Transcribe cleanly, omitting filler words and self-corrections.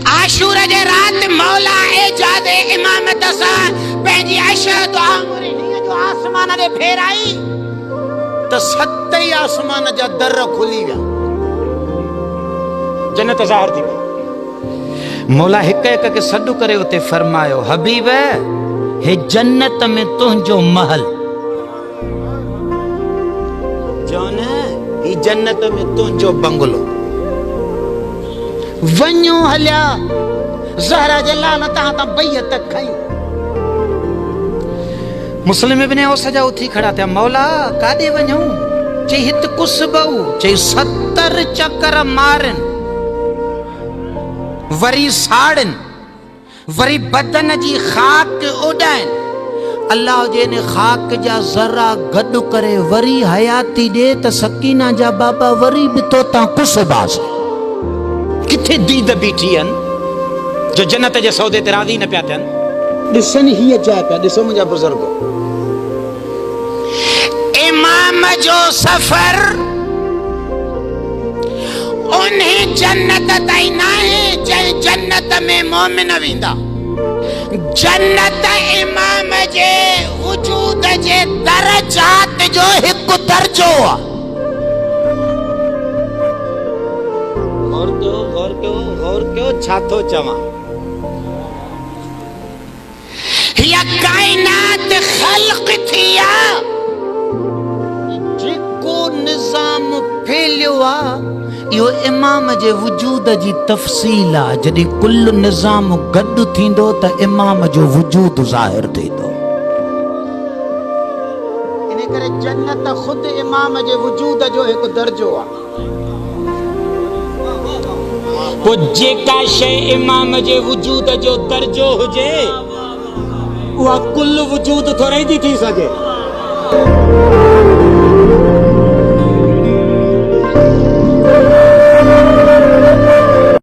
आशूर जे रात मौला एजाद इमामत सां पंहिंजी आशा दुआ मुरीदीअ जो आसमान ते फेराई त सत ई आसमान जा दर खुली विया, जन्नत ज़ाहिर थी वई। मौला हिक हिक के सॾु करे उते फरमायो, हबीब हे जन्नत में तुंहिंजो महल, जौन ही जन्नत में तुंहिंजो बंगलो। वञो हलिया ज़हरा जे लाल तां बैयत खई। मुस्लिम इब्न औस जा उथी खड़ा थिया, मौला काॾे वञूं? चई हित कुस बहू, चई 70 चकर मारन, वरी साड़न, वरी बदन जी खाक उॾाइन, अल्लाह जे ने खाक जा ज़रा गॾु करे वरी हयाती ॾे त सकीना जा बाबा वरी बि तो तां कुस बास। किथे दीद बीठी आहिनि जो जन्नत जे सौदे ते राज़ी न पिया थियनि। ॾिसनि हीअ जाइ पिया, ॾिसो मुंहिंजा बुज़ुर्ग, इमाम जो सफ़र उन्हें जन्नत ताईं नाहे जंहिं जन्नत में मोमिन वेंदा। जन्नत इमाम जे वजूद जे दरजात जो हिकु दर्जो आहे। गौर कयो छा थो चवां। हीअ काइनात ख़ल्क़ थी आहे, जेको निज़ाम फैलियो आहे इहो इमाम जे वजूद जी तफ़सील आहे। जॾहिं कुल निज़ाम गॾु थींदो त इमाम जो वजूद ज़ाहिर थींदो। इन करे जन्नत ख़ुदि इमाम जे वजूद जो हिकु दर्जो आहे। पोइ जेका शइ इमाम जे वजूद जो दर्जो हुजे उहा कुल वजूद थोरी थी सघे।